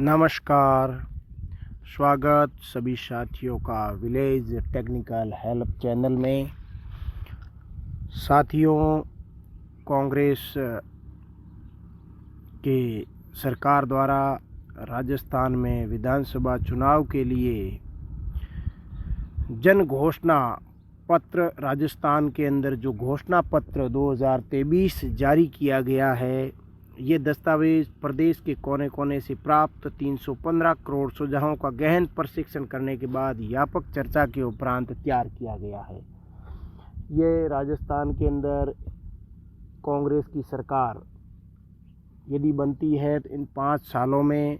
नमस्कार। स्वागत सभी साथियों का विलेज टेक्निकल हेल्प चैनल में। साथियों, कांग्रेस के सरकार द्वारा राजस्थान में विधानसभा चुनाव के लिए जन घोषणा पत्र, राजस्थान के अंदर जो घोषणा पत्र 2023 जारी किया गया है, ये दस्तावेज प्रदेश के कोने कोने से प्राप्त 315 करोड़ सुझावों का गहन परीक्षण करने के बाद व्यापक चर्चा के उपरांत तैयार किया गया है। ये राजस्थान के अंदर कांग्रेस की सरकार यदि बनती है तो इन 5 सालों में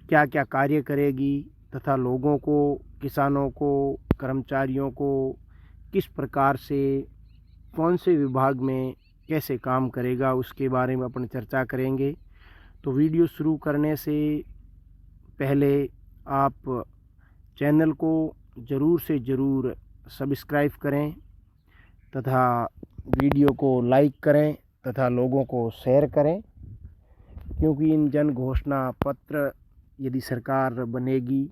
क्या क्या कार्य करेगी तथा लोगों को, किसानों को, कर्मचारियों को किस प्रकार से, कौन से विभाग में कैसे काम करेगा, उसके बारे में अपन चर्चा करेंगे। तो वीडियो शुरू करने से पहले आप चैनल को ज़रूर से ज़रूर सब्सक्राइब करें तथा वीडियो को लाइक करें तथा लोगों को शेयर करें, क्योंकि इन जन घोषणा पत्र यदि सरकार बनेगी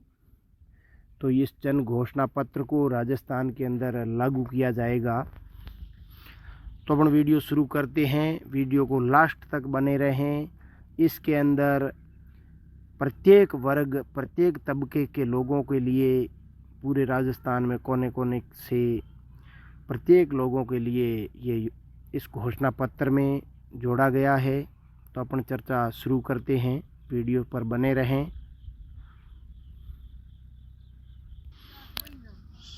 तो इस जन घोषणा पत्र को राजस्थान के अंदर लागू किया जाएगा। तो अपन वीडियो शुरू करते हैं। वीडियो को लास्ट तक बने रहें। इसके अंदर प्रत्येक वर्ग, प्रत्येक तबके के लोगों के लिए पूरे राजस्थान में कोने कोने से प्रत्येक लोगों के लिए ये इस घोषणा पत्र में जोड़ा गया है। तो अपन चर्चा शुरू करते हैं। वीडियो पर बने रहें।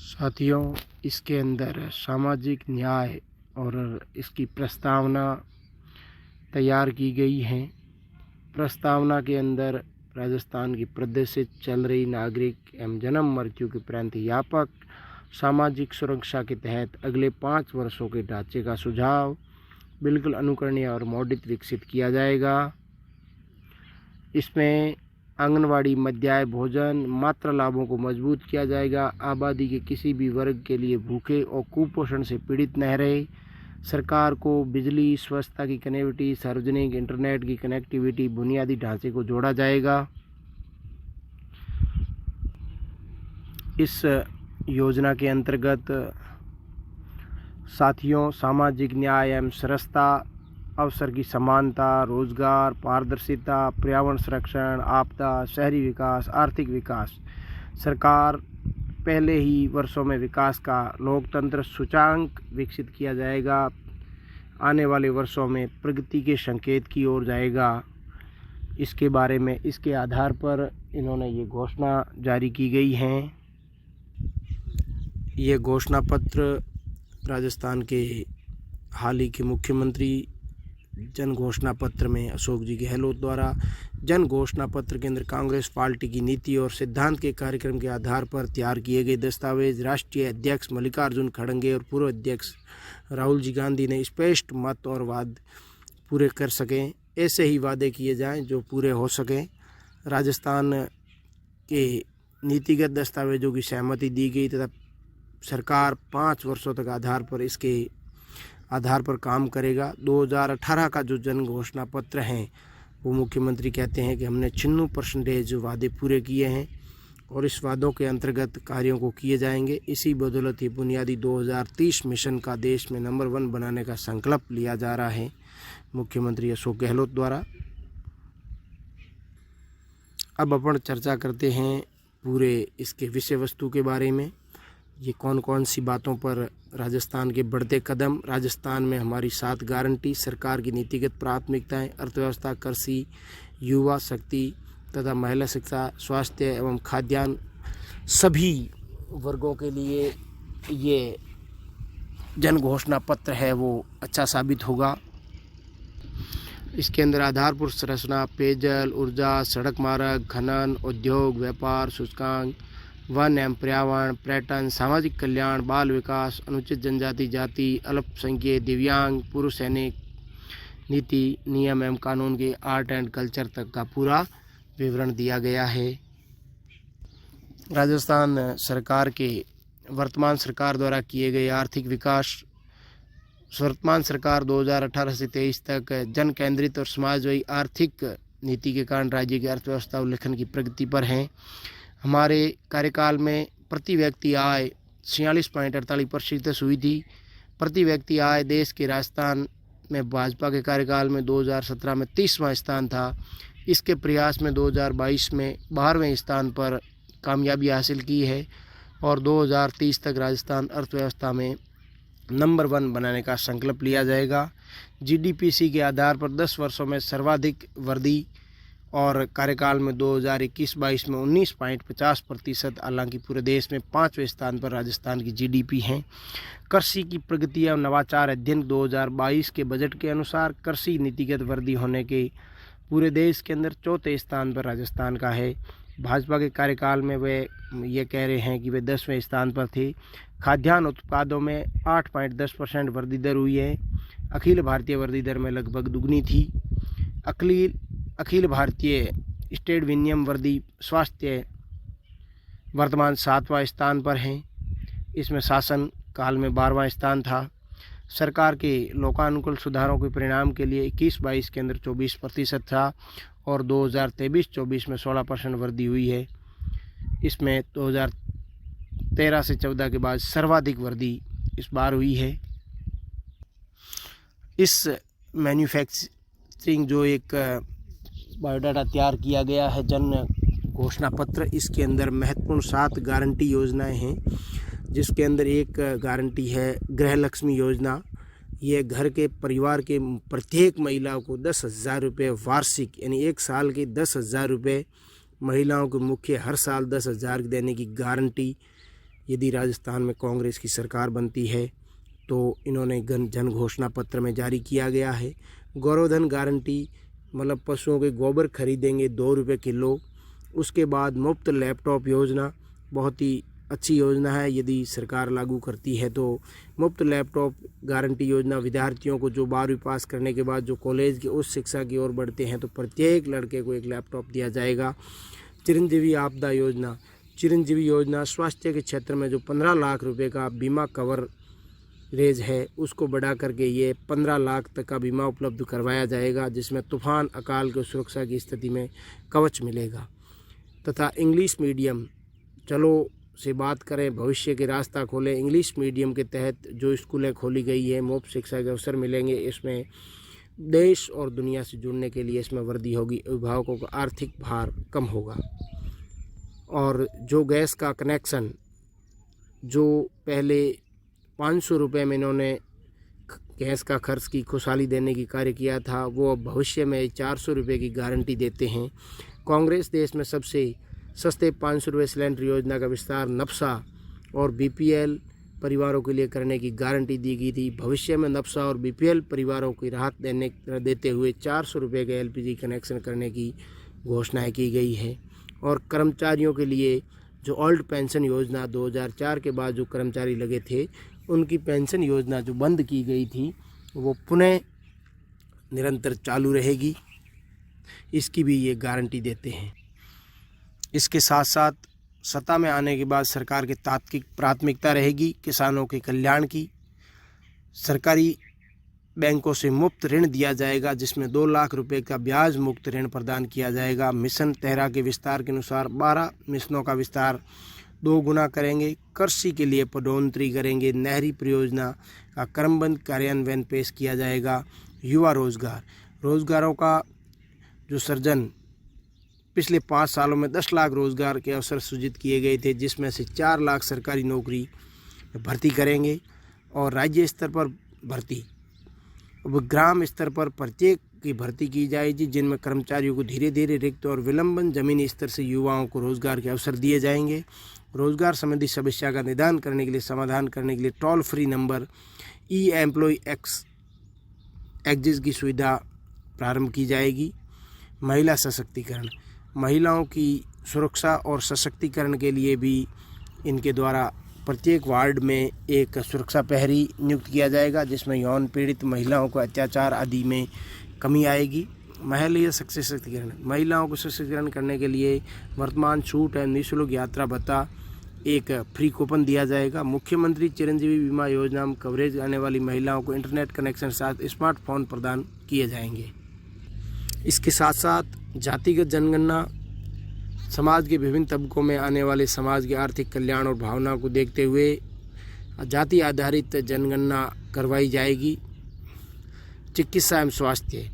साथियों, इसके अंदर सामाजिक न्याय और इसकी प्रस्तावना तैयार की गई है। प्रस्तावना के अंदर राजस्थान की प्रदेश से चल रही नागरिक एवं जन्म मृत्यु के उपरांत व्यापक सामाजिक सुरक्षा के तहत अगले 5 वर्षों के ढांचे का सुझाव बिल्कुल अनुकरणीय और मॉडित विकसित किया जाएगा। इसमें आंगनवाड़ी, मध्याह्न भोजन, मातृ लाभों को मजबूत किया जाएगा। आबादी के किसी भी वर्ग के लिए भूखे और कुपोषण से पीड़ित न रहे। सरकार को बिजली, स्वच्छता की कनेक्टिविटी, सार्वजनिक इंटरनेट की कनेक्टिविटी, बुनियादी ढांचे को जोड़ा जाएगा। इस योजना के अंतर्गत साथियों, सामाजिक न्याय एवं समरसता, अवसर की समानता, रोजगार, पारदर्शिता, पर्यावरण संरक्षण, आपदा, शहरी विकास, आर्थिक विकास। सरकार पहले ही वर्षों में विकास का लोकतंत्र सूचांक विकसित किया जाएगा। आने वाले वर्षों में प्रगति के संकेत की ओर जाएगा। इसके बारे में, इसके आधार पर इन्होंने ये घोषणा जारी की गई है। ये घोषणा पत्र राजस्थान के हाल ही के मुख्यमंत्री जन घोषणा पत्र में अशोक जी गहलोत द्वारा जन घोषणा पत्र के अंदर कांग्रेस पार्टी की नीति और सिद्धांत के कार्यक्रम के आधार पर तैयार किए गए दस्तावेज राष्ट्रीय अध्यक्ष मल्लिकार्जुन खड़गे और पूर्व अध्यक्ष राहुल जी गांधी ने स्पष्ट मत और वाद पूरे कर सकें। ऐसे ही वादे किए जाएं जो पूरे हो सकें। राजस्थान के नीतिगत दस्तावेजों की सहमति दी गई तथा सरकार 5 वर्षों तक इसके आधार पर काम करेगा। 2018 का जो जन घोषणा पत्र है वो मुख्यमंत्री कहते हैं कि हमने 96% वादे पूरे किए हैं और इस वादों के अंतर्गत कार्यों को किए जाएंगे। इसी बदौलत ही बुनियादी 2030 मिशन का देश में नंबर 1 बनाने का संकल्प लिया जा रहा है मुख्यमंत्री अशोक गहलोत द्वारा। अब अपन चर्चा करते हैं पूरे इसके विषय वस्तु के बारे में। ये कौन कौन सी बातों पर राजस्थान के बढ़ते कदम, राजस्थान में हमारी 7 गारंटी, सरकार की नीतिगत प्राथमिकताएं, अर्थव्यवस्था, कृषि, युवा शक्ति तथा महिला शिक्षा, स्वास्थ्य एवं खाद्यान्न, सभी वर्गों के लिए ये जन घोषणा पत्र है वो अच्छा साबित होगा। इसके अंदर आधारभूत संरचना, पेयजल, ऊर्जा, सड़क मार्ग, खनन, उद्योग, व्यापार, सूचकांक, वन एवं पर्यावरण, पर्यटन, सामाजिक कल्याण, बाल विकास, अनुचित जनजाति, जाति, अल्पसंख्यक, दिव्यांग, पुरुष सैनिक, नीति, नियम एवं कानून के आर्ट एंड कल्चर तक का पूरा विवरण दिया गया है। राजस्थान सरकार के वर्तमान सरकार द्वारा किए गए आर्थिक विकास, वर्तमान सरकार 2018 से 23 तक जन केंद्रित और समाजवादी आर्थिक नीति के कारण राज्य की अर्थव्यवस्था उल्लेखन की प्रगति पर हैं। हमारे कार्यकाल में प्रति व्यक्ति आय 46.48% हुई थी। प्रति व्यक्ति आय देश के राजस्थान में भाजपा के कार्यकाल में 2017 में 30वां स्थान था। इसके प्रयास में 2022 में 12वें स्थान पर कामयाबी हासिल की है और 2030 तक राजस्थान अर्थव्यवस्था में नंबर 1 बनाने का संकल्प लिया जाएगा। जीडीपीसी के आधार पर 10 वर्षों में सर्वाधिक वृद्धि और कार्यकाल में 2021-22 में 19.50%, हालांकि पूरे देश में 5वें स्थान पर राजस्थान की जीडीपी है। कृषि की प्रगति एवं नवाचार अध्ययन 2022 के बजट के अनुसार कृषि नीतिगत वृद्धि होने के पूरे देश के अंदर 4थे स्थान पर राजस्थान का है। भाजपा के कार्यकाल में वे ये कह रहे हैं कि वे 10वें स्थान पर थे। खाद्यान्न उत्पादों में 8.10% वृद्धि दर हुई है। अखिल भारतीय वृद्धि दर में लगभग दुगनी थी। अखिल भारतीय स्टेट विनिमय वृद्धि स्वास्थ्य वर्तमान 7वां स्थान पर है। इसमें शासन काल में 12वां स्थान था। सरकार के लोकानुकूल सुधारों के परिणाम के लिए 21-22 के अंदर 24% था और 2023-24 में 16% वृद्धि हुई है। इसमें 2013 से 14 के बाद सर्वाधिक वृद्धि इस बार हुई है। इस मैन्युफैक्चरिंग जो एक बायोडाटा तैयार किया गया है, जन घोषणा पत्र, इसके अंदर महत्वपूर्ण 7 गारंटी योजनाएं हैं, जिसके अंदर एक गारंटी है गृह लक्ष्मी योजना। ये घर के परिवार के प्रत्येक महिला को 10,000 रुपये वार्षिक, यानी 1 साल के 10,000 रुपये महिलाओं को मुख्य हर साल 10,000 देने की गारंटी यदि राजस्थान में कांग्रेस की सरकार बनती है तो इन्होंने जन घोषणा पत्र में जारी किया गया है। गौरवधन गारंटी, मतलब पशुओं के गोबर खरीदेंगे 2 रुपये किलो। उसके बाद मुफ्त लैपटॉप योजना, बहुत ही अच्छी योजना है, यदि सरकार लागू करती है तो मुफ्त लैपटॉप गारंटी योजना विद्यार्थियों को जो 12वीं पास करने के बाद जो कॉलेज की उच्च शिक्षा की ओर बढ़ते हैं तो प्रत्येक लड़के को एक लैपटॉप दिया जाएगा। चिरंजीवी आपदा योजना, चिरंजीवी योजना स्वास्थ्य के क्षेत्र में जो 15 लाख रुपए का बीमा कवरेज है उसको बढ़ा करके ये 15 लाख तक का बीमा उपलब्ध करवाया जाएगा, जिसमें तूफान अकाल की सुरक्षा की स्थिति में कवच मिलेगा। तथा इंग्लिश मीडियम, चलो से बात करें, भविष्य के रास्ता खोलें। इंग्लिश मीडियम के तहत जो स्कूलें खोली गई है, मुफ्त शिक्षा के अवसर मिलेंगे। इसमें देश और दुनिया से जुड़ने के लिए इसमें वृद्धि होगी, अभिभावकों का आर्थिक भार कम होगा। और जो गैस का कनेक्शन जो पहले 500 रुपये में इन्होंने गैस का खर्च की खुशहाली देने की कार्य किया था, वो अब भविष्य में 400 रुपये की गारंटी देते हैं। कांग्रेस देश में सबसे सस्ते 500 रुपये सिलेंडर योजना का विस्तार नफसा और बीपीएल परिवारों के लिए करने की गारंटी दी गई थी। भविष्य में नफसा और बीपीएल परिवारों की राहत देते हुए 400 रुपये के एलपीजी कनेक्शन करने की घोषणा की गई है। और कर्मचारियों के लिए जो ओल्ड पेंशन योजना 2004 के बाद जो कर्मचारी लगे थे उनकी पेंशन योजना जो बंद की गई थी वो पुनः निरंतर चालू रहेगी, इसकी भी ये गारंटी देते हैं। इसके साथ साथ सत्ता में आने के बाद सरकार की तात्कालिक प्राथमिकता रहेगी किसानों के कल्याण की। सरकारी बैंकों से मुफ्त ऋण दिया जाएगा, जिसमें 2 लाख रुपए का ब्याज मुक्त ऋण प्रदान किया जाएगा। मिशन तेहरा के विस्तार के अनुसार 12 मिशनों का विस्तार 2 गुना करेंगे। कृषि के लिए पदोन्नति करेंगे। नहरी परियोजना का क्रमबद्ध कार्यान्वयन पेश किया जाएगा। युवा रोजगारों का जो सृजन पिछले 5 सालों में 10 लाख रोजगार के अवसर सृजित किए गए थे, जिसमें से 4 लाख सरकारी नौकरी भर्ती करेंगे और राज्य स्तर पर भर्ती, अब ग्राम स्तर पर प्रत्येक की भर्ती की जाएगी, जिनमें कर्मचारियों को धीरे धीरे रिक्त और विलंबन जमीनी स्तर से युवाओं को रोजगार के अवसर दिए जाएंगे। रोजगार संबंधी समस्या का निदान करने के लिए, समाधान करने के लिए टोल फ्री नंबर ई-एम्प्लॉय एक्सिस की सुविधा प्रारंभ की जाएगी। महिला सशक्तिकरण, महिलाओं की सुरक्षा और सशक्तिकरण के लिए भी इनके द्वारा प्रत्येक वार्ड में एक सुरक्षा प्रहरी नियुक्त किया जाएगा, जिसमें यौन पीड़ित महिलाओं को अत्याचार आदि में कमी आएगी। महिला सशक्तिकरण, महिलाओं को सशक्तिकरण करने के लिए वर्तमान छूट है निःशुल्क यात्रा भत्ता एक फ्री कूपन दिया जाएगा। मुख्यमंत्री चिरंजीवी बीमा योजना में कवरेज आने वाली महिलाओं को इंटरनेट कनेक्शन के साथ स्मार्टफोन प्रदान किए जाएंगे। इसके साथ साथ जातिगत जनगणना समाज के विभिन्न तबकों में आने वाले समाज के आर्थिक कल्याण और भावना को देखते हुए जाति आधारित जनगणना करवाई जाएगी। चिकित्सा एवं स्वास्थ्य,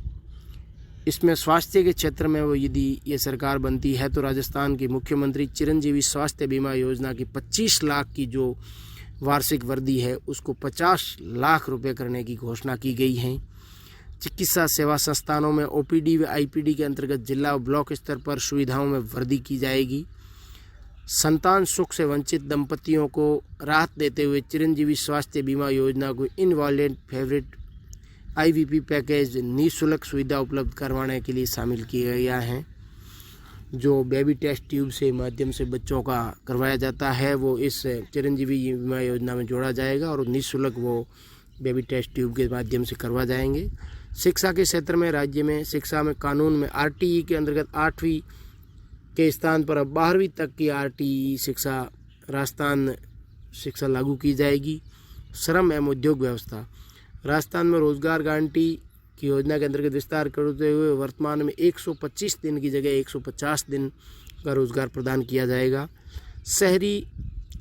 इसमें स्वास्थ्य के क्षेत्र में वो यदि ये सरकार बनती है तो राजस्थान के मुख्यमंत्री चिरंजीवी स्वास्थ्य बीमा योजना की 25 लाख की जो वार्षिक वृद्धि है उसको 50 लाख रुपए करने की घोषणा की गई है। चिकित्सा सेवा संस्थानों में ओपीडी व आईपीडी के अंतर्गत जिला और ब्लॉक स्तर पर सुविधाओं में वृद्धि की जाएगी। संतान सुख से वंचित दंपतियों को राहत देते हुए चिरंजीवी स्वास्थ्य बीमा योजना को इनवॉलेंट फेवरेट आईवीपी पैकेज निःशुल्क सुविधा उपलब्ध करवाने के लिए शामिल किया गया है। जो बेबी टेस्ट ट्यूब से माध्यम से बच्चों का करवाया जाता है वो इस चिरंजीवी बीमा योजना में जोड़ा जाएगा और निःशुल्क वो बेबी टेस्ट ट्यूब के माध्यम से करवा जाएंगे। शिक्षा के क्षेत्र में राज्य में शिक्षा में कानून में आरटीई के अंतर्गत 8वीं के स्थान पर अब 12वीं तक की आरटीई शिक्षा राजस्थान शिक्षा लागू की जाएगी। श्रम एवं उद्योग व्यवस्था, राजस्थान में रोजगार गारंटी की योजना के अंतर्गत विस्तार करते हुए वर्तमान में 125 दिन की जगह 150 दिन का रोजगार प्रदान किया जाएगा। शहरी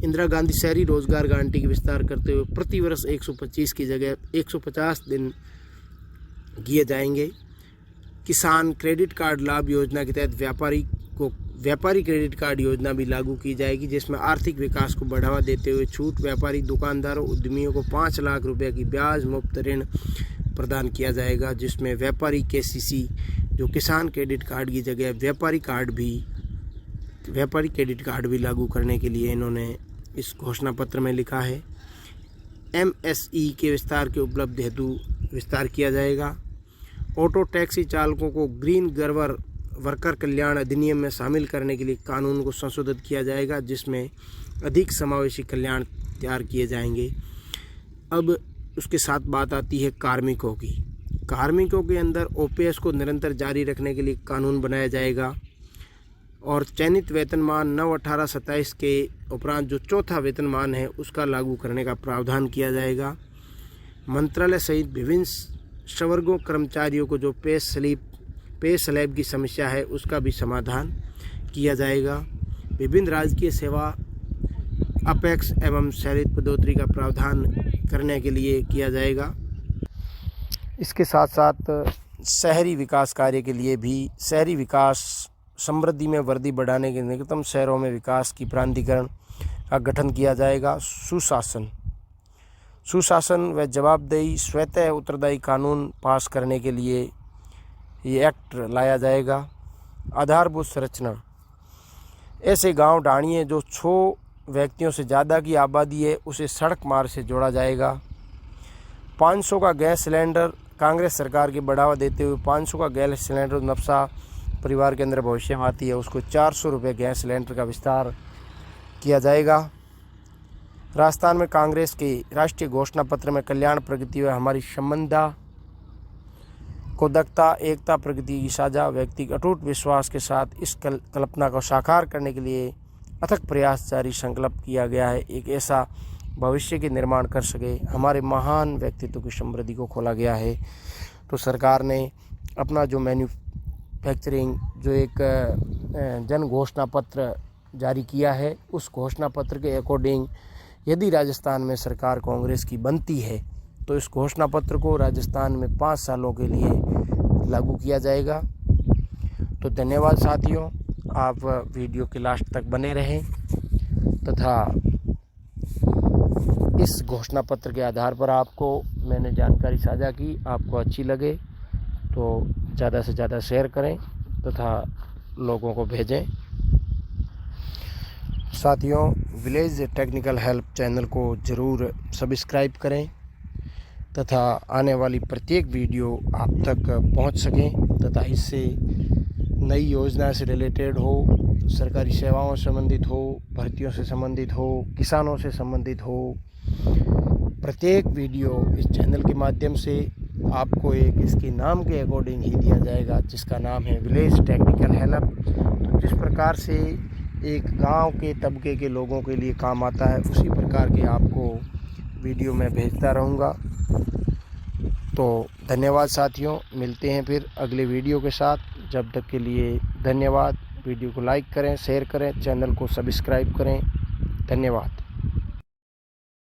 इंदिरा गांधी शहरी रोजगार गारंटी के विस्तार करते हुए प्रतिवर्ष 125 की जगह 150 दिन किए जाएंगे। किसान क्रेडिट कार्ड लाभ योजना के तहत व्यापारी क्रेडिट कार्ड योजना भी लागू की जाएगी, जिसमें आर्थिक विकास को बढ़ावा देते हुए छूट व्यापारी दुकानदारों उद्यमियों को 5 लाख रुपए की ब्याज मुक्त ऋण प्रदान किया जाएगा, जिसमें व्यापारी केसीसी जो किसान क्रेडिट कार्ड की जगह व्यापारी क्रेडिट कार्ड भी लागू करने के लिए इन्होंने इस घोषणा पत्र में लिखा है। एमएसई के विस्तार के उपलब्ध हेतु विस्तार किया जाएगा। ऑटो टैक्सी चालकों को ग्रीन गर्वर वर्कर कल्याण अधिनियम में शामिल करने के लिए कानून को संशोधित किया जाएगा, जिसमें अधिक समावेशी कल्याण तैयार किए जाएंगे। अब उसके साथ बात आती है कार्मिकों की। कार्मिकों के अंदर ओपीएस को निरंतर जारी रखने के लिए कानून बनाया जाएगा और चयनित वेतनमान 9/18/27 के उपरांत जो चौथा वेतनमान है उसका लागू करने का प्रावधान किया जाएगा। मंत्रालय सहित विभिन्न संवर्गों कर्मचारियों को जो पे स्लैब की समस्या है उसका भी समाधान किया जाएगा। विभिन्न राजकीय सेवा अपेक्स एवं शहरी पदोन्नति का प्रावधान करने के लिए किया जाएगा। इसके साथ साथ शहरी विकास कार्य के लिए भी शहरी विकास समृद्धि में वृद्धि बढ़ाने के निकटतम शहरों में विकास की प्राधिकरण का गठन किया जाएगा। सुशासन व जवाबदेही स्वतः उत्तरदायी कानून पास करने के लिए ये एक्ट लाया जाएगा। आधारभूत संरचना, ऐसे गांव ढाणिए जो 6 व्यक्तियों से ज़्यादा की आबादी है उसे सड़क मार्ग से जोड़ा जाएगा। 500 का गैस सिलेंडर, कांग्रेस सरकार के बढ़ावा देते हुए 500 का गैस सिलेंडर नफसा परिवार के अंदर भविष्य में आती है उसको 400 रुपये गैस सिलेंडर का विस्तार किया जाएगा। राजस्थान में कांग्रेस के राष्ट्रीय घोषणा पत्र में कल्याण प्रगति व हमारी संबंधा को दक्षता एकता प्रगति की साझा व्यक्ति अटूट विश्वास के साथ इस कल्पना को साकार करने के लिए अथक प्रयास जारी संकल्प किया गया है। एक ऐसा भविष्य के निर्माण कर सके हमारे महान व्यक्तित्व की समृद्धि को खोला गया है। तो सरकार ने अपना जो मैन्युफैक्चरिंग जो एक जन घोषणा पत्र जारी किया है उस घोषणा पत्र के अकॉर्डिंग यदि राजस्थान में सरकार कांग्रेस की बनती है तो इस घोषणा पत्र को राजस्थान में 5 सालों के लिए लागू किया जाएगा। तो धन्यवाद साथियों, आप वीडियो के लास्ट तक बने रहें तथा इस घोषणा पत्र के आधार पर आपको मैंने जानकारी साझा की, आपको अच्छी लगे तो ज़्यादा से ज़्यादा शेयर करें तथा लोगों को भेजें। साथियों, विलेज टेक्निकल हेल्प चैनल को ज़रूर सब्सक्राइब करें तथा आने वाली प्रत्येक वीडियो आप तक पहुंच सकें तथा इससे नई योजना से रिलेटेड हो, सरकारी सेवाओं से संबंधित हो, भर्तियों से संबंधित हो, किसानों से संबंधित हो, प्रत्येक वीडियो इस चैनल के माध्यम से आपको एक इसके नाम के अकॉर्डिंग ही दिया जाएगा जिसका नाम है विलेज टेक्निकल हेल्प। तो जिस प्रकार से एक गांव के तबके के लोगों के लिए काम आता है उसी प्रकार के आपको वीडियो में भेजता रहूँगा। तो धन्यवाद साथियों, मिलते हैं फिर अगले वीडियो के साथ। जब तक के लिए धन्यवाद। वीडियो को लाइक करें, शेयर करें, चैनल को सब्सक्राइब करें। धन्यवाद।